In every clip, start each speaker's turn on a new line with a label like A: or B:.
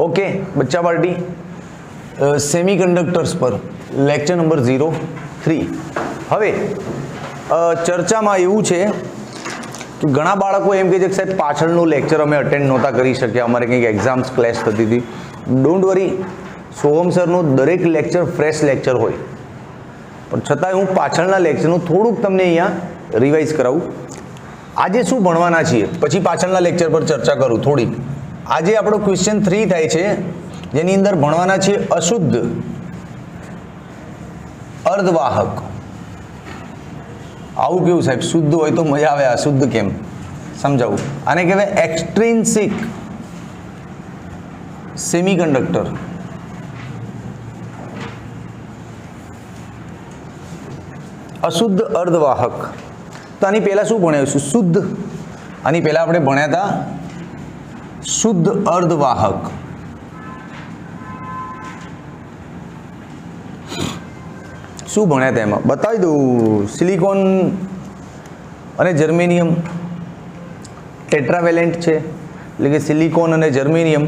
A: Okay बच्चा party semiconductors पर lecture number 03 હવે ચર્ચામાં એવું છે કે ઘણા બાળકો એમ કહે છે કે સાહેબ પાછળનું લેક્ચર અમે અટેન્ડ નહોતા કરી શક્યા, અમારે કંઈક એક્ઝામ્સ ક્લેશ થતી હતી. ડોન્ટ વરી, સોહમ સરનું દરેક લેક્ચર ફ્રેશ લેક્ચર હોય, પણ છતાંય હું પાછળના લેક્ચરનું થોડુંક તમને અહીંયા રિવાઇઝ કરાવું. આજે શું ભણવાના છીએ પછી પાછળના લેક્ચર પર ચર્ચા કરું થોડીક. આજે આપણો ક્વેશ્ચન 3 થાય છે, જેની અંદર ભણવાના છીએ અશુદ્ધ અર્ધવાહક. આવું કેવું સાહેબ, શુદ્ધ હોય તો મજા આવે, અશુદ્ધ કેમ? સમજાવું. આને કહેવાય એક્સટ્રિન્સિક સેમીકન્ડક્ટર. અશુદ્ધ અર્ધવાહક. તો આની પહેલા શું ભણ્યું? શુદ્ધ. આની પહેલા આપણે ભણ્યા હતા શુદ્ધ અર્ધવાહક. શું ભણ્યા હતા એમાં બતાવી દઉં. સિલિકોન અને જર્મેનિયમ ટેટ્રાવેલેન્ટ છે, એટલે કે સિલિકોન અને જર્મેનિયમ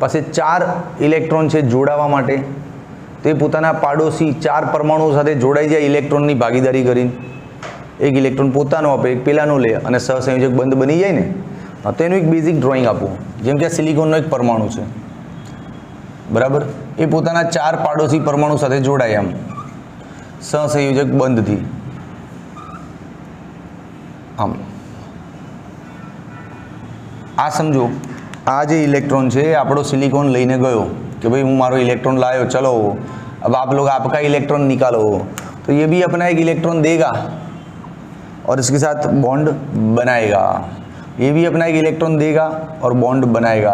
A: પાસે 4 ઇલેક્ટ્રોન છે જોડાવા માટે. તે પોતાના પાડોશી 4 પરમાણુઓ સાથે જોડાઈ જાય ઇલેક્ટ્રોનની ભાગીદારી કરીને. એક ઇલેક્ટ્રોન પોતાનો આપે, એક પેલાનો લે અને સહસંયોજક બંધ બની જાય ને. તો એનું એક બેઝિક ડ્રોઈંગ આપું. જેમ કે આ સિલિકોનનો એક પરમાણુ છે, બરાબર, એ પોતાના 4 પાડોશી પરમાણુ સાથે જોડાય આમ સહસંયોજક બંધથી આમ. આ સમજો, આ જે ઇલેક્ટ્રોન છે એ આપણો સિલિકોન લઈને ગયો कि भाई હું મારો इलेक्ट्रॉन लायो, चलो अब आप लोग आपका इलेक्ट्रॉन निकालो. तो ये भी अपना एक इलेक्ट्रॉन देगा और इसके साथ बॉन्ड बनाएगा. ये भी अपना एक इलेक्ट्रॉन देगा और बॉन्ड बनाएगा.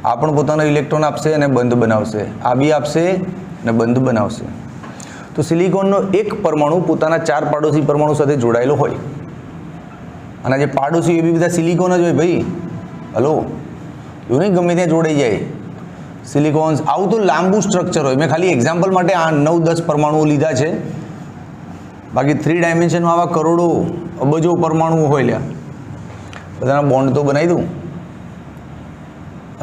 A: આ પણ પોતાનો ઇલેક્ટ્રોન આપશે અને બંધ બનાવશે. આ બી આપશે અને બંધ બનાવશે. તો સિલિકોનનો એક પરમાણુ પોતાના 4 પાડોશી પરમાણુ સાથે જોડાયેલો હોય, અને જે પાડોશી એ બી બધા સિલિકોન જ હોય ભાઈ. હલો, એવું નહીં ગમે ત્યાં જોડાઈ જાય સિલિકોન્સ. આવું તો લાંબુ સ્ટ્રક્ચર હોય. મેં ખાલી એક્ઝામ્પલ માટે આ 9-10 પરમાણુઓ લીધા છે, બાકી 3 ડાયમેન્શનમાં આવા કરોડો અબજો પરમાણુઓ હોય. લ્યા, બધાના બોન્ડ તો બનાવી દઉં.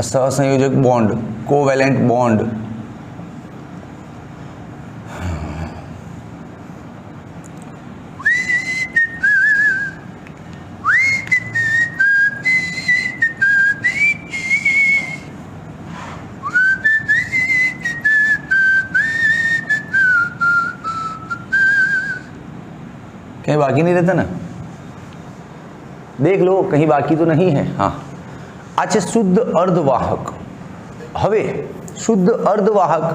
A: સહસંયોજક બોન્ડ, કોવેલેન્ટ બોન્ડ. कहीं बाकी नहीं रहता ना, देख लो कहीं बाकी तो नहीं है. हाँ, આ છે શુદ્ધ અર્ધવાહક. હવે શુદ્ધ અર્ધવાહક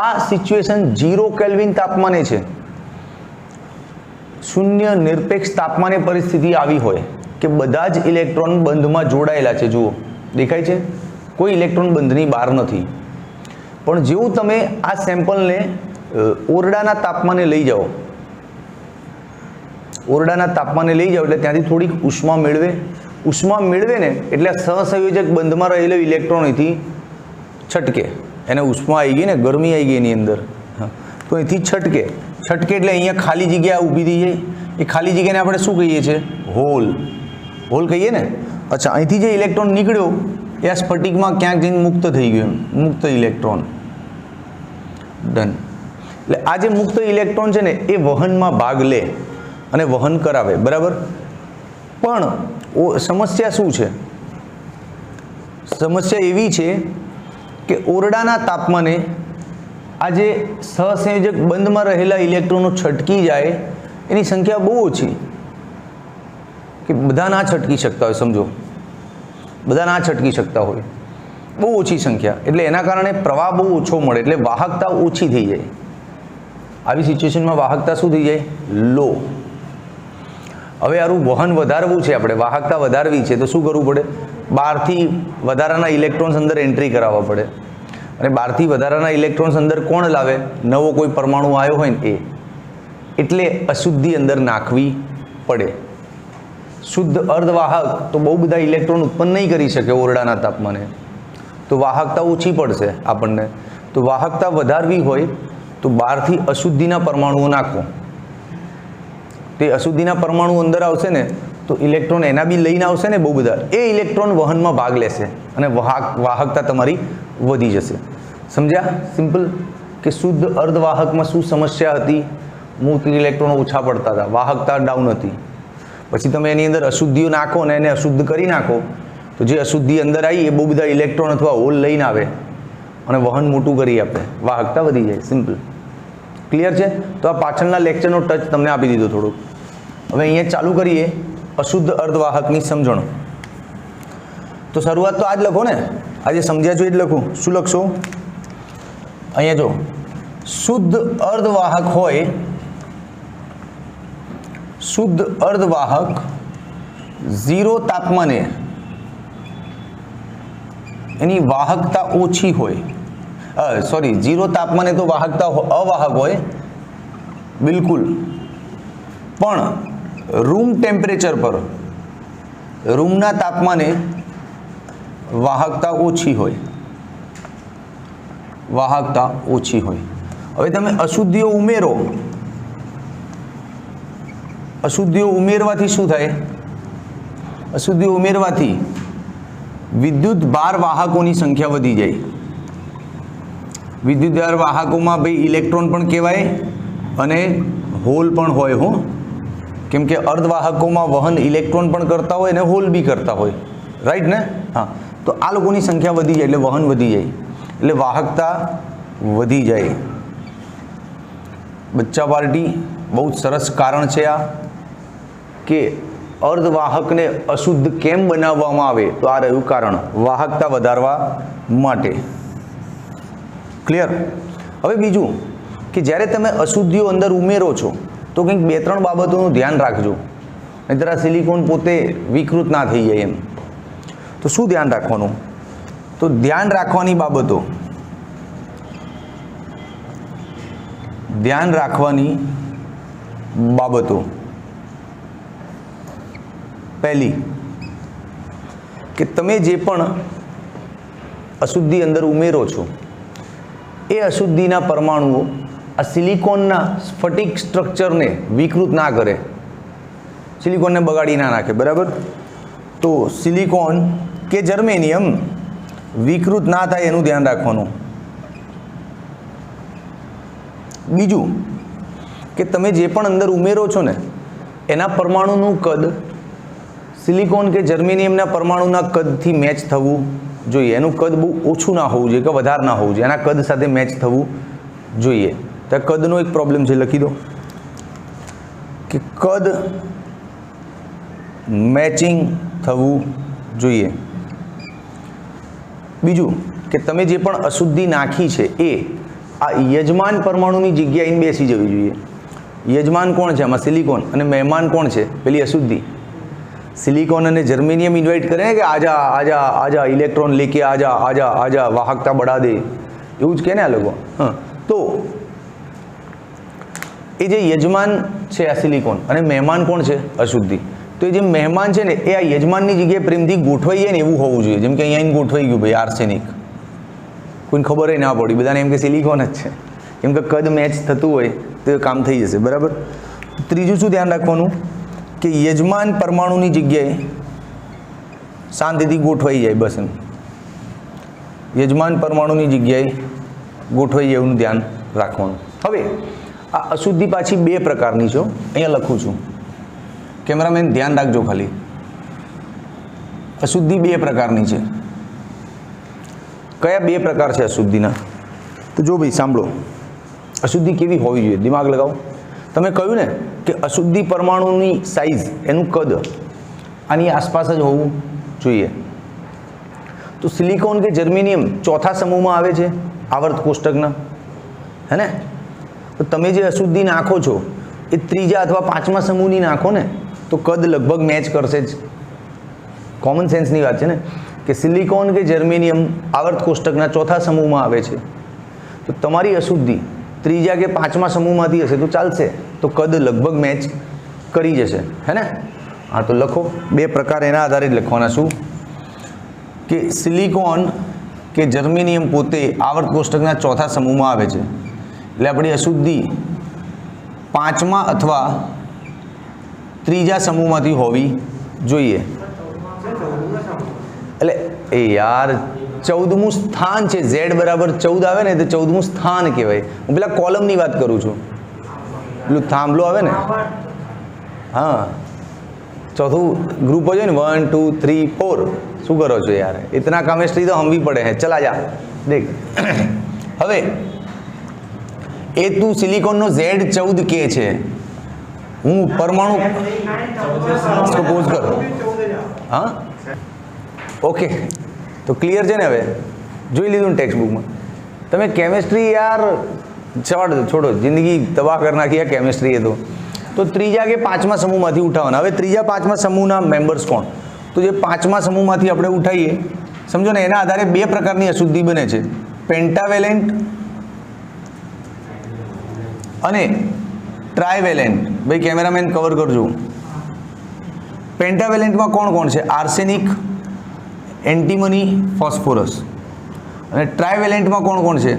A: આ સિચ્યુએશન 0 કેલ્વિન તાપમાને છે. શૂન્ય નિરપેક્ષ તાપમાને પરિસ્થિતિ આવી હોય કે બધા જ ઇલેક્ટ્રોન બંધમાં જોડાયેલા છે. જુઓ, દેખાય છે, કોઈ ઇલેક્ટ્રોન બંધની બહાર નથી. પણ જેવું તમે આ સેમ્પલને ઓરડાના તાપમાને લઈ જાઓ, ઓરડાના તાપમાને લઈ જાઓ એટલે ત્યાંથી થોડીક ઉષ્મા મેળવે. ઉષ્મા મેળવે ને એટલે સહસંયોજક બંધમાં રહેલો ઇલેક્ટ્રોન અહીંથી છટકે. એને ઉષ્મા આવી ગઈ ને, ગરમી આવી ગઈ એની અંદર, તો અહીંથી છટકે. છટકે એટલે અહીંયા ખાલી જગ્યા ઊભી થઈ જાય. એ ખાલી જગ્યાને આપણે શું કહીએ છીએ? હોલ. હોલ કહીએ ને. અચ્છા, અહીંથી જે ઇલેક્ટ્રોન નીકળ્યો એ આ સ્ફટિકમાં ક્યાંક જઈને મુક્ત થઈ ગયો, મુક્ત ઇલેક્ટ્રોન. ડન. એટલે આ જે મુક્ત ઇલેક્ટ્રોન છે ને એ વહનમાં ભાગ લે અને વહન કરાવે, બરાબર. પણ સમસ્યા શું છે? સમસ્યા એવી છે કે ઓરડાના તાપમાને આ જે સહસંયોજક બંધમાં રહેલા ઇલેક્ટ્રોનો છટકી જાય એની સંખ્યા બહુ ઓછી, કે બધા ના છટકી શકતા હોય. સમજો, બધા ના છટકી શકતા હોય, બહુ ઓછી સંખ્યા. એટલે એના કારણે પ્રવાહ બહુ ઓછો મળે, એટલે વાહકતા ઓછી થઈ જાય. આવી સિચ્યુએશનમાં વાહકતા શું થઈ જાય? લો. હવે આનું વહન વધારવું છે, આપણે વાહકતા વધારવી છે, તો શું કરવું પડે? બહારથી વધારાના ઇલેક્ટ્રોન્સ અંદર એન્ટ્રી કરાવવા પડે. અને બહારથી વધારાના ઇલેક્ટ્રોન્સ અંદર કોણ લાવે? નવો કોઈ પરમાણુ આવ્યો હોય ને એ. એટલે અશુદ્ધિ અંદર નાખવી પડે. શુદ્ધ અર્ધવાહક તો બહુ બધા ઇલેક્ટ્રોન ઉત્પન્ન નહીં કરી શકે ઓરડાના તાપમાને, તો વાહકતા ઓછી પડશે આપણને. તો વાહકતા વધારવી હોય તો બહારથી અશુદ્ધિના પરમાણુઓ નાખો. તે અશુદ્ધિના પરમાણુ અંદર આવશે ને તો ઇલેક્ટ્રોન એના બી લઈને આવશે ને બહુ બધા, એ ઇલેક્ટ્રોન વહનમાં ભાગ લેશે અને વાહકતા તમારી વધી જશે. સમજ્યા? સિમ્પલ. કે શુદ્ધ અર્ધવાહકમાં શું સમસ્યા હતી? મુક્ત ઇલેક્ટ્રોન ઓછા પડતા હતા, વાહકતા ડાઉન હતી. પછી તમે એની અંદર અશુદ્ધિઓ નાખો ને એને અશુદ્ધ કરી નાખો તો જે અશુદ્ધિ અંદર આવી એ બહુ બધા ઇલેક્ટ્રોન અથવા હોલ લઈને આવે અને વહન મોટું કરી આપે, વાહકતા વધી જાય. સિમ્પલ. ક્લિયર છે? તો આ પાછળના લેક્ચરનો ટચ તમને આપી દીધો થોડુંક. હવે અહીંયા ચાલુ કરીએ અશુદ્ધ અર્ધવાહકની સમજણ. તો શરૂઆત તો આ જ લખો ને, આજે સમજ્યા છો એ જ લખું. શું લખશો? અહીંયા જો શુદ્ધ અર્ધવાહક હોય, શુદ્ધ અર્ધવાહક 0 તાપમાને એની વાહકતા ઓછી હોય, સોરી 0 તાપમાને તો વાહકતા અવાહક હોય બિલકુલ, પણ રૂમ ટેમ્પરેચર પર, રૂમના તાપમાને વાહકતા ઓછી હોય, વાહકતા ઓછી હોય. હવે તમે અશુદ્ધિઓ ઉમેરો, અશુદ્ધિઓ ઉમેરવાથી શું થાય? અશુદ્ધિઓ ઉમેરવાથી વિદ્યુત ભાર વાહકોની સંખ્યા વધી જાય. વિદ્યુત ભાર વાહકોમાં ભાઈ ઇલેક્ટ્રોન પણ કહેવાય અને હોલ પણ હોય. હો, કેમ કે અર્ધવાહકોમાં વહન ઇલેક્ટ્રોન પણ કરતા હોય અને હોલ બી કરતા હોય. રાઈટ ને? હા. તો આ લોકોની સંખ્યા વધી જાય એટલે વહન વધી જાય, એટલે વાહકતા વધી જાય. બચ્ચા પાર્ટી બહુ સરસ કારણ છે આ, કે અર્ધવાહકને અશુદ્ધ કેમ બનાવવામાં આવે? તો આ રહ્યું કારણ, વાહકતા વધારવા માટે. ક્લિયર? હવે બીજું કે જ્યારે તમે અશુદ્ધિઓ અંદર ઉમેરો છો તો કંઈક 2-3 બાબતોનું ધ્યાન રાખજો, નહીંતર આ સિલિકોન પોતે વિકૃત ના થઈ જાય એમ. તો શું ધ્યાન રાખવાનું? તો ધ્યાન રાખવાની બાબતો, ધ્યાન રાખવાની બાબતો. પહેલી કે તમે જે પણ અશુદ્ધિ અંદર ઉમેરો છો એ અશુદ્ધિના પરમાણુઓ આ સિલિકોનના સ્ફટિક સ્ટ્રક્ચરને વિકૃત ના કરે, સિલિકોનને બગાડી ના નાખે. બરાબર? તો સિલિકોન કે જર્મેનિયમ વિકૃત ના થાય એનું ધ્યાન રાખવાનું. બીજું કે તમે જે પણ અંદર ઉમેરો છો ને એના પરમાણુનું કદ સિલિકોન કે જર્મેનિયમના પરમાણુના કદથી મેચ થવું જોઈએ. એનું કદ બહુ ઓછું ના હોવું જોઈએ કે વધારે ના હોવું જોઈએ, એના કદ સાથે મેચ થવું જોઈએ. તો કદનો એક પ્રોબ્લેમ છે, લખી દો કે કદ મેચિંગ થવું જોઈએ. બીજું કે તમે જે પણ અશુદ્ધિ નાખી છે એ આ યજમાન પરમાણુની જગ્યાએ બેસી જવી જોઈએ. યજમાન કોણ છે આમાં? સિલિકોન. અને મહેમાન કોણ છે? પેલી અશુદ્ધિ. सिलिकॉन અને जर्मेनियम इन्वाइट करे कि आजा आजा आजा इलेक्ट्रॉन लेके आजा आजा आजा वाहकता बढ़ा दे, એવું જ કહે ને આ લોકો. હા, તો એ જે યજમાન છે આ સિલિકોન અને મહેમાન કોણ છે? અશુદ્ધિ. તો એ જે મહેમાન છે ને એ આ યજમાનની જગ્યાએ પ્રેમથી ગોઠવાઈ જાય ને એવું હોવું જોઈએ. જેમ કે અહીંયા ગોઠવાઈ ગયું ભાઈ આર્સેનિક, કોઈને ખબર ના પડી, બધાને એમ કે સિલિકોન જ છે, કેમ કે કદ મેચ થતું હોય તો એ કામ થઈ જશે. બરાબર? ત્રીજું શું ધ્યાન રાખવાનું? કે યજમાન પરમાણુની જગ્યાએ શાંતિથી ગોઠવાઈ જાય. બસ એમ યજમાન પરમાણુની જગ્યાએ ગોઠવાઈ જાય એવું ધ્યાન રાખવાનું. હવે આ અશુદ્ધિ પાછી 2 પ્રકારની છે, અહીંયા લખું છું, કેમેરામેન ધ્યાન રાખજો ખાલી. અશુદ્ધિ 2 પ્રકારની છે. કયા 2 પ્રકાર છે અશુદ્ધિના? તો જો ભાઈ સાંભળો, અશુદ્ધિ કેવી હોવી જોઈએ, દિમાગ લગાવો. તમે કહ્યું ને કે અશુદ્ધિ પરમાણુની સાઇઝ, એનું કદ આની આસપાસ જ હોવું જોઈએ. તો સિલિકોન કે જર્મેનિયમ ચોથા સમૂહમાં આવે છે આવર્ત કોષ્ટકના, હે ને? તો તમે જે અશુદ્ધિ નાખો છો એ ત્રીજા અથવા 5મા સમૂહની નાખો ને તો કદ લગભગ મેચ કરશે જ. કોમન સેન્સની વાત છે ને, કે સિલિકોન કે જર્મેનિયમ આવર્ત કોષ્ટકના ચોથા સમૂહમાં આવે છે, તો તમારી અશુદ્ધિ ત્રીજા કે 5મા સમૂહમાંથી હશે તો ચાલશે, તો કદ લગભગ મેચ કરી જશે, હે ને? હા, તો લખો 2 પ્રકાર, એના આધારે જ લખવાના. શું? કે સિલિકોન કે જર્મેનિયમ પોતે આવર્ત કોષ્ટકના ચોથા સમૂહમાં આવે છે, એટલે આપણી અશુદ્ધિ 5મા અથવા ત્રીજા સમૂહમાંથી હોવી જોઈએ. એટલે એ યાર 14મું સ્થાન છે, Z બરાબર 14 આવે ને તો 14મું સ્થાન કહેવાય. હું પેલા કોલમની વાત કરું છું, પેલું થાંભલો આવે ને, હા, ચોથું ग्रुप हो जाए ना 1 2 3 4. શું કરો છો યાર, इतना केमिस्ट्री तो हम भी पढ़े हैं. चला जा देख. હવે એ તું સિલિકોનનો Z14 કે છે, હું પરમાણુ સપોઝ કર, હા ઓકે, તો ક્લિયર છે ને. હવે જોઈ લીધું ને ટેક્સ્ટ બુકમાં. તમે કેમિસ્ટ્રી યાર છોડ દો, છોડો, જિંદગી તબાહ કરી નાખી આ કેમિસ્ટ્રી એ તો ત્રીજા કે પાંચમા સમૂહમાંથી ઉઠાવવાના. હવે ત્રીજા પાંચમા સમૂહના મેમ્બર્સ કોણ? તો જે પાંચમા સમૂહમાંથી આપણે ઉઠાવીએ, સમજો ને, એના આધારે બે પ્રકારની અશુદ્ધિ બને છે, પેન્ટાવેલેન્ટ અને ટ્રાયવેલેન્ટ. ભાઈ કેમેરામેન કવર કરજો. પેન્ટાવેલેન્ટમાં કોણ કોણ છે? Arsenic, antimony, ફોસ્ફોરસ. અને ટ્રાયવેલેન્ટમાં કોણ કોણ છે?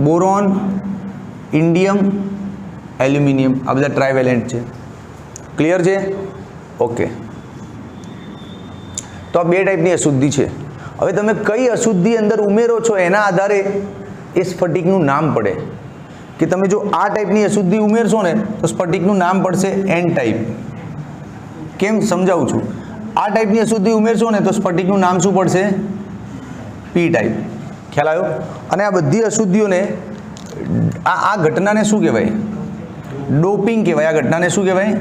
A: Boron, indium, aluminium. આ બધા ટ્રાયવેલેન્ટ છે. ક્લિયર છે? ઓકે. તો આ બે ટાઈપની અશુદ્ધિ છે. હવે તમે કઈ અશુદ્ધિ અંદર ઉમેરો છો એના આધારે એ સ્ફટિકનું નામ પડે. કે તમે જો આ ટાઈપની અશુદ્ધિ ઉમેરશો ને તો સ્ફટિકનું નામ પડશે એન ટાઈપ. કેમ સમજાવું છું. આ ટાઈપની અશુદ્ધિ ઉમેરશો ને તો સ્ફટિકનું નામ શું પડશે? પી ટાઈપ. ખ્યાલ આવ્યો? અને આ બધી અશુદ્ધિઓને આ ઘટનાને શું કહેવાય? ડોપિંગ કહેવાય. આ ઘટનાને શું કહેવાય?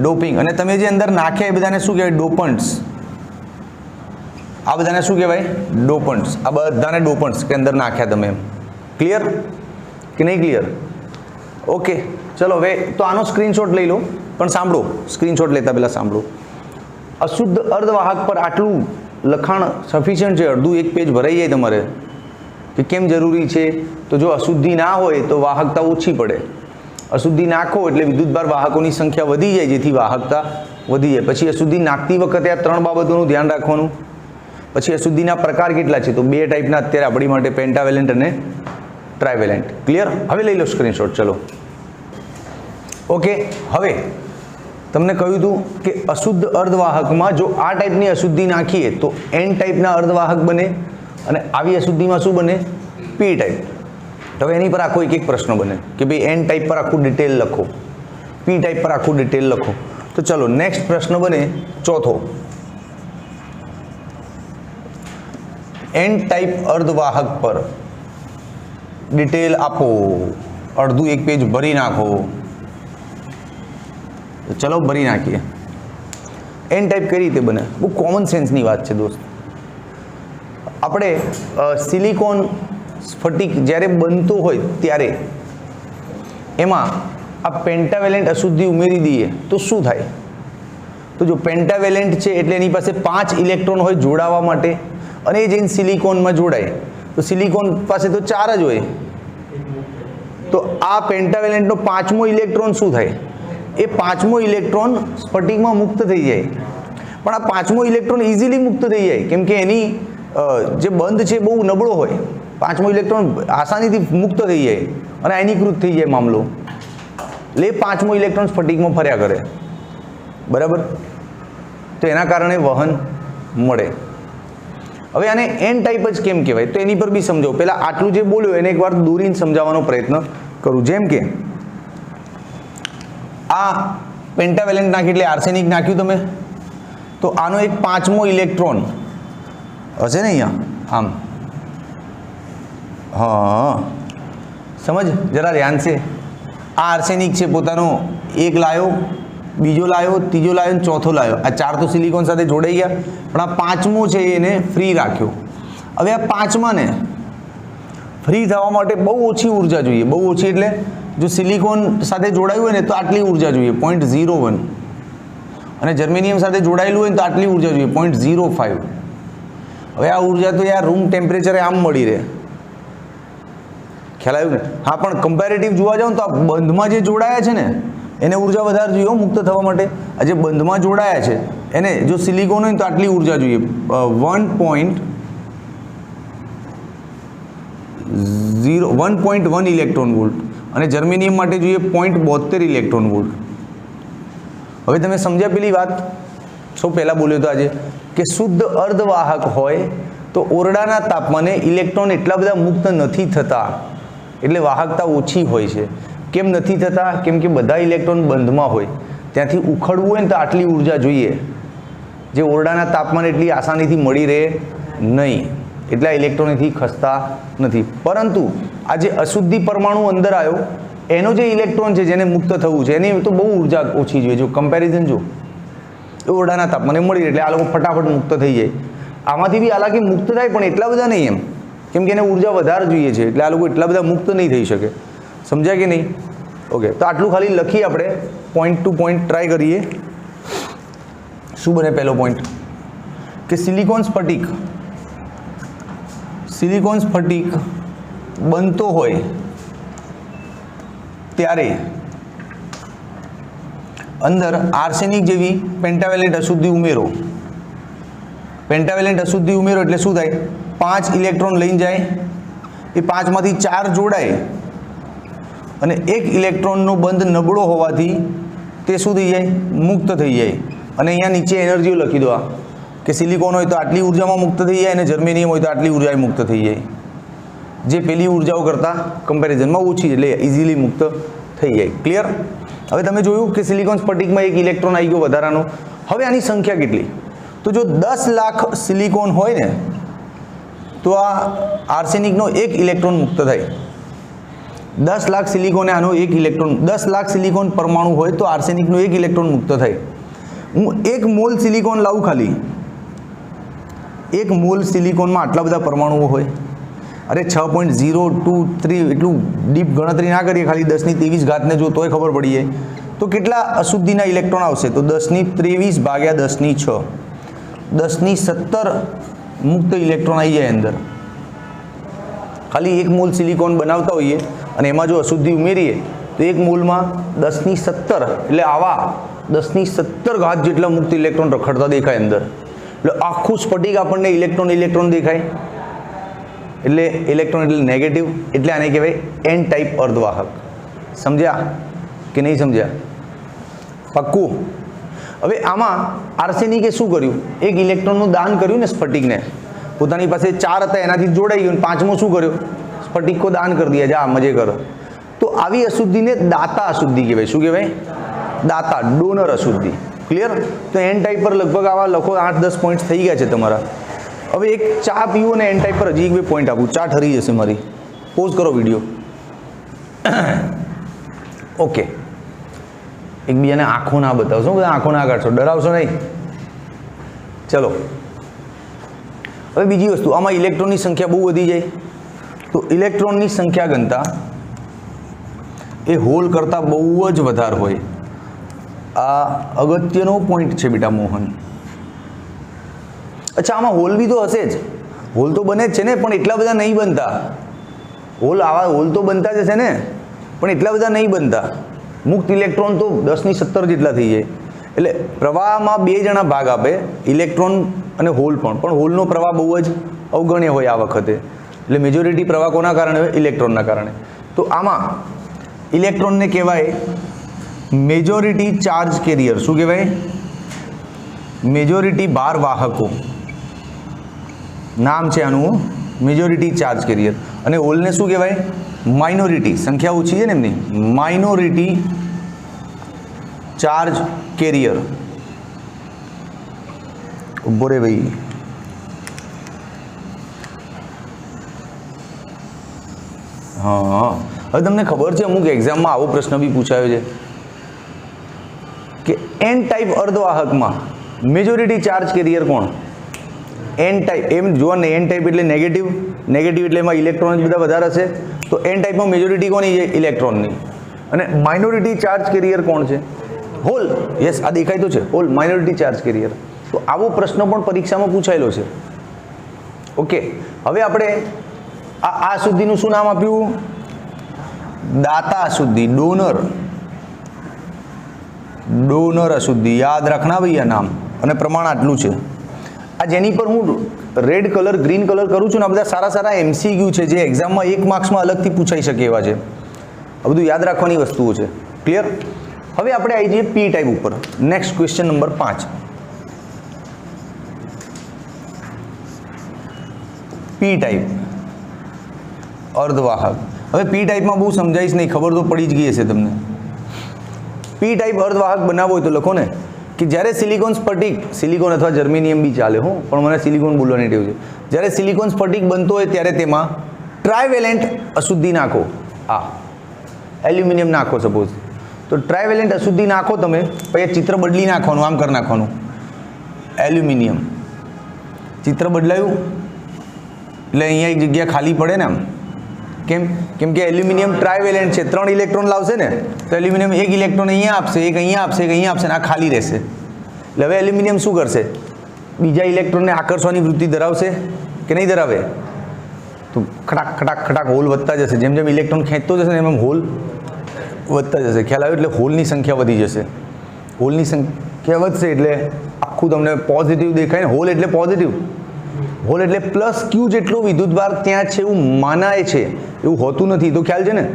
A: ડોપિંગ. અને તમે જે અંદર નાખ્યા એ બધાને શું કહેવાય? ડોપન્ટ્સ. આ બધાને શું કહેવાય? ડોપન્ટ્સ. આ બધાને ડોપન્ટ્સ કે અંદર નાખ્યા તમે. એમ ક્લિયર કે નહીં ક્લિયર? ઓકે, ચલો હવે તો આનો સ્ક્રીનશોટ લઈ લો. પણ સાંભળો, સ્ક્રીનશોટ લેતા પહેલાં સાંભળો. અશુદ્ધ અર્ધવાહક પર આટલું લખાણ સફિશિયન્ટ છે. અડધું એક પેજ ભરાઈ જાય તમારે. કે કેમ જરૂરી છે? તો જો અશુદ્ધિ ના હોય તો વાહકતા ઓછી પડે. અશુદ્ધિ નાખો એટલે વિદ્યુતભાર વાહકોની સંખ્યા વધી જાય, જેથી વાહકતા વધી જાય. પછી અશુદ્ધિ નાખતી વખતે આ ત્રણ બાબતોનું ધ્યાન રાખવાનું. પછી અશુદ્ધિના પ્રકાર કેટલા છે? તો બે ટાઈપના અત્યારે આપણી માટે, પેન્ટાવેલેન્ટ અને ટ્રાયવેલેન્ટ. ક્લિયર? હવે લઈ લો સ્ક્રીનશોટ. ચલો ઓકે. હવે તમને કહ્યું હતું કે અશુદ્ધ અર્ધવાહકમાં જો આ ટાઈપની અશુદ્ધિ નાખીએ તો એન ટાઈપના અર્ધવાહક બને, અને આવી અશુદ્ધિમાં શું બને? પી ટાઈપ. હવે એની પર આખો એક પ્રશ્ન બને કે ભાઈ એન ટાઈપ પર આખું ડિટેલ લખો, પી ટાઈપ પર આખું ડિટેલ લખો. તો ચલો નેક્સ્ટ પ્રશ્ન બને ચોથો. એન ટાઈપ અર્ધવાહક પર ડિટેલ આપો. અડધું એક પેજ ભરી નાખો. ચલો ભરી નાખીએ. એન ટાઈપ કઈ રીતે બને? બહુ કોમન સેન્સની વાત છે દોસ્ત. આપણે સિલિકોન સ્ફટિક જ્યારે બનતો હોય ત્યારે એમાં આ પેન્ટાવેલેન્ટ અશુદ્ધિ ઉમેરી દઈએ તો શું થાય? તો જો પેન્ટાવેલેન્ટ છે એટલે એની પાસે 5 ઇલેક્ટ્રોન હોય જોડાવા માટે, અને એ જઈને સિલિકોનમાં જોડાય તો સિલિકોન પાસે તો 4 જ હોય. તો આ પેન્ટાવેલેન્ટનો 5મો ઇલેક્ટ્રોન શું થાય? એ 5મો ઇલેક્ટ્રોન સ્ફટિકમાં મુક્ત થઈ જાય. પણ આ 5મો ઇલેક્ટ્રોન ઇઝીલી મુક્ત થઈ જાય, કેમ કે એની જે બંધ છે બહુ નબળો હોય. 5મો ઇલેક્ટ્રોન આસાનીથી મુક્ત થઈ જાય અને આયનીકૃત થઈ જાય મામલો. એટલે 5મો ઇલેક્ટ્રોન સ્ફટિકમાં ફર્યા કરે. બરાબર? તો એના કારણે વહન મળે. હવે આને એન ટાઈપ જ કેમ કહેવાય? તો એની પર બી સમજો. પહેલાં આટલું જે બોલ્યો એને એકવાર દોરીને સમજાવવાનો પ્રયત્ન કરું. જેમ કે આ પેન્ટાવેલેન્ટ નાખી એટલે આર્સેનિક નાખ્યું તમે, તો આનો એક 5મો ઇલેક્ટ્રોન હશે ને અહીંયા આમ. હા, સમજ જરા ધ્યાન છે. આ આર્સેનિક છે, પોતાનો એક લાયો, બીજો લાયો, ત્રીજો લાયો, ચોથો લાયો. આ 4 તો સિલિકોન સાથે જોડાઈ ગયા, પણ આ 5મો છે એને ફ્રી રાખ્યો. હવે આ 5માને ફ્રી થવા માટે બહુ ઓછી ઉર્જા જોઈએ. બહુ ઓછી એટલે જો સિલિકોન સાથે જોડાયું હોય ને તો આટલી ઉર્જા જોઈએ 0.01, અને જર્મેનિયમ સાથે જોડાયેલું હોય ને તો આટલી ઉર્જા જોઈએ 0.05. હવે આ ઉર્જા તો યાર રૂમ ટેમ્પરેચરે આમ મળી રહે. ખ્યાલ આવ્યું ને? હા, પણ કમ્પેરેટિવ જોવા જાવ તો આ બંધમાં જે જોડાયા છે ને એને ઉર્જા વધારે જોઈએ મુક્ત થવા માટે. આ જે બંધમાં જોડાયા છે એને જો સિલિકોન હોય તો આટલી ઉર્જા જોઈએ 1.1 ઇલેક્ટ્રોન વોલ્ટ, અને જર્મેનિયમ માટે જોઈએ 0.72 ઇલેક્ટ્રોન વોલ્ટ. હવે તમે સમજ્યા પેલી વાત સૌ પહેલાં બોલ્યો હતો આજે કે શુદ્ધ અર્ધવાહક હોય તો ઓરડાના તાપમાને ઇલેક્ટ્રોન એટલા બધા મુક્ત નથી થતા, એટલે વાહકતા ઓછી હોય છે. કેમ નથી થતા? કેમ કે બધા ઇલેક્ટ્રોન બંધમાં હોય. ત્યાંથી ઉખડવું હોય ને તો આટલી ઉર્જા જોઈએ, જે ઓરડાના તાપમાને એટલી આસાનીથી મળી રહે નહીં, એટલા ઇલેક્ટ્રોનથી ખસતા નથી. પરંતુ આ જે અશુદ્ધિ પરમાણુ અંદર આવ્યો એનો જે ઇલેક્ટ્રોન છે જેને મુક્ત થવું છે એની તો બહુ ઉર્જા ઓછી જોઈએ. જો કમ્પેરિઝન જો ઓરડાના તાપમાને મળી રહે એટલે આ લોકો ફટાફટ મુક્ત થઈ જાય. આમાંથી બી હાલાકી મુક્ત થાય પણ એટલા બધા નહીં એમ, કેમ કે એને ઉર્જા વધારે જોઈએ છે એટલે આ લોકો એટલા બધા મુક્ત નહીં થઈ શકે. સમજ્યા કે નહીં? ઓકે, તો આટલું ખાલી લખી આપણે પોઈન્ટ ટુ પોઈન્ટ ટ્રાય કરીએ. શું બને પહેલો પોઈન્ટ કે સિલિકોન સ્ફટિક બનતો હોય ત્યારે અંદર આર્સેનિક જેવી પેન્ટાવેલેન્ટ અશુદ્ધિ ઉમેરો. પેન્ટાવેલેન્ટ અશુદ્ધિ ઉમેરો એટલે શું થાય? 5 ઇલેક્ટ્રોન લઈને જાય, એ 5માંથી 4 જોડાય અને એક ઇલેક્ટ્રોનનો બંધ નબળો હોવાથી તે શું થઈ જાય? મુક્ત થઈ જાય. અને અહીંયા નીચે એનર્જીઓ લખી દો, આ કે સિલિકોન હોય તો આટલી ઉર્જામાં મુક્ત થઈ જાય અને જર્મેનિયમ હોય તો આટલી ઉર્જાએ મુક્ત થઈ જાય, જે પેલી ઉર્જાઓ કરતાં કમ્પેરિઝનમાં ઓછી, એટલે ઇઝીલી મુક્ત થઈ જાય. ક્લિયર? હવે તમે જોયું કે સિલિકોન સ્ફટિકમાં એક ઇલેક્ટ્રોન આવી ગયો વધારાનો. હવે આની સંખ્યા કેટલી? તો જો 10 લાખ સિલિકોન હોય ને તો આ આર્સેનિકનો એક ઇલેક્ટ્રોન મુક્ત થાય. 10 લાખ સિલિકોન આનો એક ઇલેક્ટ્રોન, 10 લાખ સિલિકોન પરમાણુ હોય તો આર્સેનિકનો એક ઇલેક્ટ્રોન મુક્ત થાય. હું 1 મોલ સિલિકોન લાવું, ખાલી 1 મોલ સિલિકોનમાં આટલા બધા પરમાણુઓ હોય? અરે 6.023 એટલું ડીપ ગણતરી ના કરીએ, ખાલી 1023 ઘાતને જો તોય ખબર પડી જાય તો કેટલા અશુદ્ધિના ઇલેક્ટ્રોન આવશે? તો 1023 ભાગ્યા 10/6, 1017 મુક્ત ઇલેક્ટ્રોન આવી જાય અંદર. ખાલી 1 મોલ સિલિકોન બનાવતા હોઈએ અને એમાં જો અશુદ્ધિ ઉમેરીએ તો 1 મોલમાં 1017 એટલે આવા 1017 ઘાત જેટલા મુક્ત ઇલેક્ટ્રોન રખડતા દેખાય અંદર. એટલે આખું સ્ફટિક આપણને ઇલેક્ટ્રોન દેખાય. એટલે ઇલેક્ટ્રોન એટલે નેગેટિવ, એટલે આને કહેવાય એન ટાઈપ અર્ધવાહક. સમજ્યા કે નહીં સમજ્યા? પાક્કું? હવે આમાં આર્સેનિકે શું કર્યું? એક ઇલેક્ટ્રોનનું દાન કર્યું ને સ્ફટિકને. પોતાની પાસે 4 હતા એનાથી જોડાઈ ગયું, 5મો શું કર્યો? સ્ફટિક કો દાન કરી દિયા, જા મજે કર. તો આવી અશુદ્ધિને દાતા અશુદ્ધિ કહેવાય. શું કહેવાય? દાતા, ડોનર અશુદ્ધિ. ક્લિયર? તો એન ટાઈપ પર લગભગ આવા લખો 8-10 પોઈન્ટ થઈ ગયા છે તમારા. હવે એક ચા પીવો ને એન ટાઈપ પર હજી 1-2 પોઈન્ટ આપું, ચા ઠરી જશે મારી. પોઝ કરો વિડીયો. ઓકે, એકબીજાને આંખો ના બતાવશો, બધા આંખો ના કાઢશો, ડરાવશો નહીં. ચલો, હવે બીજી વસ્તુ, આમાં ઇલેક્ટ્રોનની સંખ્યા બહુ વધી જાય તો ઇલેક્ટ્રોનની સંખ્યા ગણતા એ હોલ કરતાં બહુ જ વધારે હોય. આ અગત્યનો પોઈન્ટ છે બેટા મોહન. અચ્છા, આમાં હોલ બી તો હશે જ, હોલ તો બને જ છે ને, પણ એટલા બધા નહીં બનતા. હોલ તો બનતા જ હશે ને, પણ એટલા બધા નહીં બનતા. મુક્ત ઇલેક્ટ્રોન તો 1017 જેટલા થઈ જાય. એટલે પ્રવાહમાં 2 જણા ભાગ આપે, ઇલેક્ટ્રોન અને હોલ પણ હોલનો પ્રવાહ બહુ જ અવગણ્ય હોય આ વખતે. એટલે મેજોરિટી પ્રવાહ કોના કારણે હોય? ઇલેક્ટ્રોનના કારણે. તો આમાં ઇલેક્ટ્રોનને કહેવાય મેજોરિટી ચાર્જ કેરિયર. શું કહેવાય? મેજોરિટી ભાર વાહકો નામ છે આનું, મેજોરિટી ચાર્જ કેરિયર. અને હોલને શું કહેવાય? માઇનોરિટી, સંખ્યા ઓછી છે ને એમની, માઇનોરિટી ચાર્જ કેરિયર. ઉભો રે ભાઈ. હા, હવે તમને ખબર છે અમુક એક્ઝામમાં આવો પ્રશ્ન બી પૂછાયો છે કે એન ટાઈપ અર્ધવાહકમાં મેજોરિટી ચાર્જ કેરિયર કોણ? N type. એમ જુઓ ને, એન ટાઈપ એટલે નેગેટિવ એટલે એમાં ઇલેક્ટ્રોન બધા વધારે હશે. તો એન ટાઈપમાં મેજોરિટી કોની છે? ઇલેક્ટ્રોનની. અને માઇનોરિટી ચાર્જ કેરિયર કોણ છે? હોલ. યસ, આ દેખાય તો છે, હોલ, માઇનોરિટી ચાર્જ કેરિયર. તો આવો પ્રશ્ન પણ પરીક્ષામાં પૂછાયેલો છે. ઓકે, હવે આપણે આ અશુદ્ધિનું શું નામ આપ્યું? દાતા અશુદ્ધિ, ડોનર અશુદ્ધિ. યાદ રાખના ભાઈ આ નામ. અને પ્રમાણ આટલું છે. આ જેની પર હું રેડ કલર ગ્રીન કલર કરું છું ને, આ બધા સારા સારા MCQ છે જે એક્ઝામમાં 1 માર્ક્સમાં અલગથી પૂછાઈ શકે એવા છે. આ બધું યાદ રાખવાની વસ્તુઓ છે. ક્લિયર? હવે આપણે આવી જઈએ પી ટાઈપ ઉપર. Next question number 5. P type અર્ધવાહક. હવે પી ટાઈપમાં બહુ સમજાઈશ નહીં, ખબર તો પડી જ ગઈ હશે તમને. પી ટાઈપ અર્ધવાહક બનાવવો હોય તો લખો ને કે જ્યારે સિલિકોન સ્ફટિક, સિલિકોન અથવા જર્મેનિયમ બી ચાલે હો, પણ મને સિલિકોન બોલવાની ટેવ છે. જ્યારે સિલિકોન સ્ફટિક બનતો હોય ત્યારે તેમાં ટ્રાયવેલેન્ટ અશુદ્ધિ નાખો. આ એલ્યુમિનિયમ નાખો સપોઝ, તો ટ્રાયવેલેન્ટ અશુદ્ધિ નાખો તમે, પછી ચિત્ર બદલી નાખવાનું, આમ કરી નાખવાનું એલ્યુમિનિયમ. ચિત્ર બદલાયું એટલે અહીંયા એક જગ્યા ખાલી પડે ને આમ. કેમ કે એલ્યુમિનિયમ ટ્રાયવેલેન્ટ છે, 3 ઇલેક્ટ્રોન લાવશે ને, તો એલ્યુમિનિયમ એક ઇલેક્ટ્રોન અહીંયા આપશે, એક અહીંયા આપશે, એક અહીંયા આપશે, અને આ ખાલી રહેશે. એટલે હવે એલ્યુમિનિયમ શું કરશે? બીજા ઇલેક્ટ્રોનને આકર્ષવાની વૃત્તિ ધરાવશે કે નહીં ધરાવે? તો ખટાક ખટાક ખટાક હોલ વધતા જશે. જેમ જેમ ઇલેક્ટ્રોન ખેંચતો જશે ને એમ હોલ વધતા જશે. ખ્યાલ આવ્યો? એટલે હોલની સંખ્યા વધી જશે. હોલની સંખ્યા વધશે એટલે આખું તમને પોઝિટિવ દેખાય ને. હોલ એટલે પોઝિટિવ, હોલ એટલે પ્લસ ક્યુ જેટલો વિદ્યુતભાર ત્યાં છે એવું માનાય છે, એવું હોતું નથી. તો ખ્યાલ છે ને?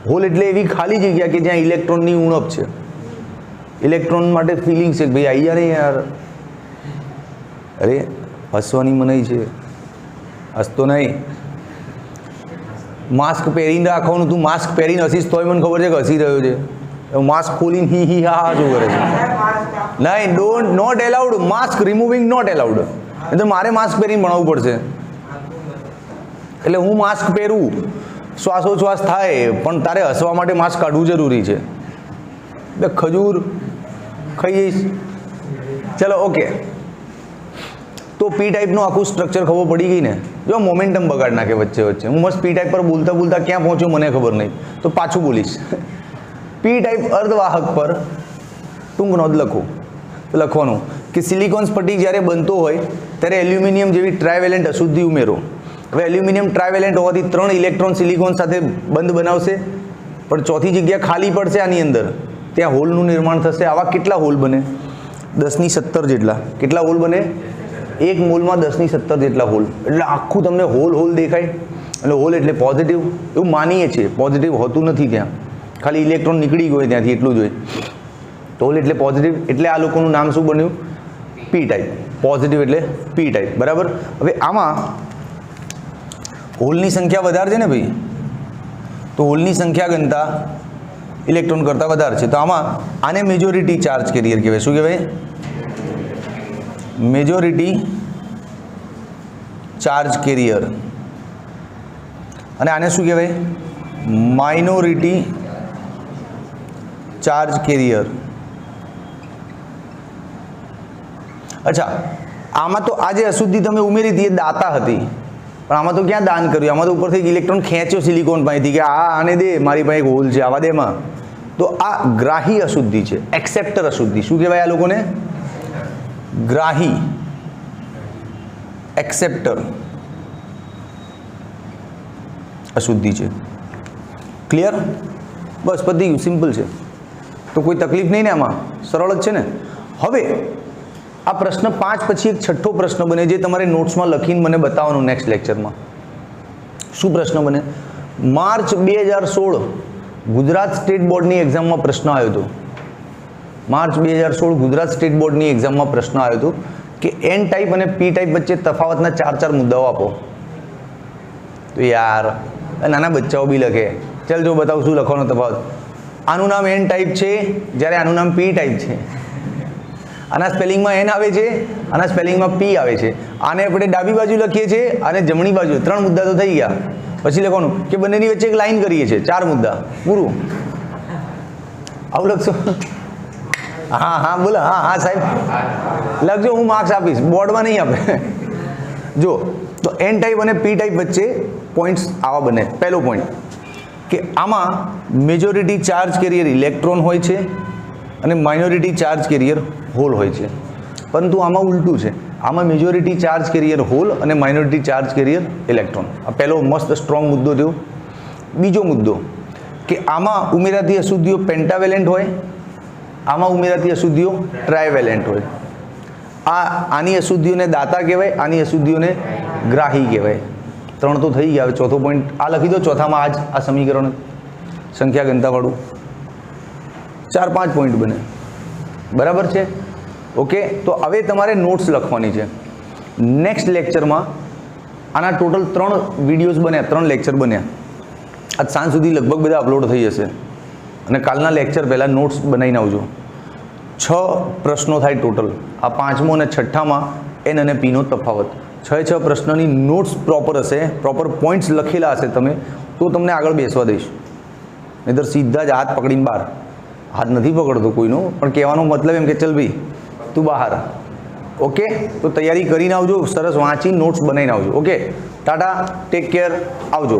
A: હોલ એટલે એવી ખાલી જગ્યા કે જ્યાં ઇલેક્ટ્રોનની ઉણપ છે. ઇલેક્ટ્રોન માટે ફિલિંગ છે કે ભાઈ આઈ યાર યાર, અરે હસવાની મનાઈ છે, હસતો નહીં. માસ્ક પહેરીને રાખવાનું, તું માસ્ક પહેરીને હસીશ તોય મને ખબર છે કે હસી રહ્યો છે. માસ્ક ખોલીને હી હી હા હા શું કરે છે? નહીં, don't, not allowed. Mask removing not allowed. એટલે મારે માસ્ક પહેરીને ભણાવવું પડશે. એટલે હું માસ્ક પહેરું, શ્વાસોચ્છ્વાસ થાય, પણ તારે હસવા માટે માસ્ક કાઢવું જરૂરી છે. એટલે ખજૂર ખાઈ જઈશ. ચલો ઓકે. તો પી ટાઈપનું આખું સ્ટ્રક્ચર ખબર પડી ગઈ ને? જો મોમેન્ટમ બગાડ નાખે વચ્ચે વચ્ચે. હું મસ્ત પી ટાઈપ પર બોલતા બોલતા ક્યાં પહોંચ્યો મને ખબર નહીં, તો પાછું બોલીશ. પી ટાઈપ અર્ધવાહક પર ટૂંક નોંધ લખું તો લખવાનું કે સિલિકોન સ્ફટિક જ્યારે બનતો હોય ત્યારે એલ્યુમિનિયમ જેવી ટ્રાયવેલેન્ટ અશુદ્ધિ ઉમેરો. હવે એલ્યુમિનિયમ ટ્રાયવેલેન્ટ હોવાથી 3 ઇલેક્ટ્રોન સિલિકોન સાથે બંધ બનાવશે, પણ ચોથી જગ્યા ખાલી પડશે આની અંદર, ત્યાં હોલનું નિર્માણ થશે. આવા કેટલા હોલ બને? 10^17 જેટલા. કેટલા હોલ બને? એક મોલમાં 10^17 જેટલા હોલ. એટલે આખું તમને હોલ હોલ દેખાય. એટલે હોલ એટલે પોઝિટિવ, એવું માનીએ છીએ. પોઝિટિવ હોતું નથી ત્યાં, ખાલી ઇલેક્ટ્રોન નીકળી ગયો ત્યાંથી એટલું જ હોય. તો હોલ એટલે પોઝિટિવ. એટલે આ લોકોનું નામ શું બન્યું? પી ટાઈપ. પોઝિટિવ એટલે પી ટાઈપ. બરાબર. હવે આમાં હોલની સંખ્યા વધારે છે ને ભાઈ, તો હોલની સંખ્યા ગણતા ઇલેક્ટ્રોન કરતાં વધારે છે. તો આમાં આને મેજોરિટી ચાર્જ કેરિયર કહેવાય. શું કહેવાય? Majority charge carrier. અને આને શું કહેવાય? Minority charge carrier. અચ્છા, આમાં તો આ જે અશુદ્ધિ તમે ઉમેરી હતી એ દાતા હતી, પણ આમાં તો ક્યાં દાન કર્યું? આમાં તો ઉપરથી ઇલેક્ટ્રોન ખેંચ્યો સિલિકોન પાસેથી કે આને દે, મારી પાસે એક હોલ છે, આવા દે એમાં. તો આ ગ્રાહી અશુદ્ધિ છે, એક્સેપ્ટર અશુદ્ધિ. શું કહેવાય આ લોકોને? ગ્રાહી, એક્સેપ્ટર અશુદ્ધિ છે. ક્લિયર? બસ પતી ગયું, સિમ્પલ છે. તો કોઈ તકલીફ નહીં ને આમાં? સરળ જ છે ને? હવે આ પ્રશ્ન 5 પછી એક છઠ્ઠો પ્રશ્ન બને જે તમારે નોટ્સમાં લખીને મને બતાવવાનું નેક્સ્ટ લેક્ચરમાં. શું પ્રશ્ન બને? માર્ચ 2016 ગુજરાત સ્ટેટ બોર્ડની એક્ઝામમાં પ્રશ્ન આવ્યો હતો. માર્ચ 2016 ગુજરાત સ્ટેટ બોર્ડની એક્ઝામમાં પ્રશ્ન આવ્યો હતો કે એન ટાઈપ અને પી ટાઈપ વચ્ચે તફાવતના 4 મુદ્દાઓ આપો. તો યાર નાના બચ્ચાઓ બી લખે. ચાલ જો બતાવું શું લખવાનો તફાવત. આનું નામ એન ટાઈપ છે, જ્યારે આનું નામ પી ટાઈપ છે. આના સ્પેલિંગમાં એન આવે છે, આના સ્પેલિંગમાં પી આવે છે. આને આપણે ડાબી બાજુ લખીએ છીએ અને જમણી બાજુ. 3 મુદ્દા તો થઈ ગયા. પછી લખવાનું કે બંનેની વચ્ચે એક લાઈન કરીએ છીએ. 4 મુદ્દા પૂરું. આવું લખશો? હા હા બોલો. હા હા સાહેબ લખજો, હું માર્ક્સ આપીશ, બોર્ડમાં નહીં આપે. જો તો એન ટાઈપ અને પી ટાઈપ વચ્ચે પોઈન્ટ્સ આવા બને. પહેલો પોઈન્ટ કે આમાં મેજોરિટી ચાર્જ કેરિયર ઇલેક્ટ્રોન હોય છે અને માઇનોરિટી ચાર્જ કેરિયર હોલ હોય છે. પરંતુ આમાં ઉલટું છે. આમાં મેજોરિટી ચાર્જ કેરિયર હોલ અને માઇનોરિટી ચાર્જ કેરિયર ઇલેક્ટ્રોન. આ પહેલો મસ્ત સ્ટ્રોંગ મુદ્દો થયો. બીજો મુદ્દો કે આમાં ઉમેરાતી અશુદ્ધિઓ પેન્ટાવેલેન્ટ હોય, આમાં ઉમેરાતી અશુદ્ધિઓ ટ્રાયવેલેન્ટ હોય. આની અશુદ્ધિઓને દાતા કહેવાય, આની અશુદ્ધિઓને ગ્રાહી કહેવાય. 3 તો થઈ ગયા. હવે ચોથો પોઈન્ટ આ લખી દો. ચોથામાં આ સમીકરણ સંખ્યા ગણતાવાળું 4-5 પોઈન્ટ બને. બરાબર છે? ઓકે. તો હવે તમારે નોટ્સ લખવાની છે. નેક્સ્ટ લેક્ચરમાં આના ટોટલ 3 વિડીયોઝ બન્યા, 3 લેક્ચર બન્યા. આજ સાંજ સુધી લગભગ બધા અપલોડ થઈ જશે. અને કાલના લેક્ચર પહેલાં નોટ્સ બનાવીને આવજો. 6 પ્રશ્નો થાય ટોટલ. આ 5મો અને 6ઠામાં એન અને પીનો તફાવત. 6 પ્રશ્નની નોટ્સ પ્રોપર હશે, પ્રોપર પોઈન્ટ્સ લખેલા હશે તમે, તો તમને આગળ બેસવા દઈશ. નહીંતર સીધા જ હાથ પકડીને બહાર. હાથ નથી પકડતો કોઈનો, પણ કહેવાનો મતલબ એમ કે ચલ ભાઈ તું બહાર. ઓકે, તો તૈયારી કરીને આવજો, સરસ વાંચી નોટ્સ બનાવીને આવજો. ઓકે, ટાટા, ટેક કેર, આવજો.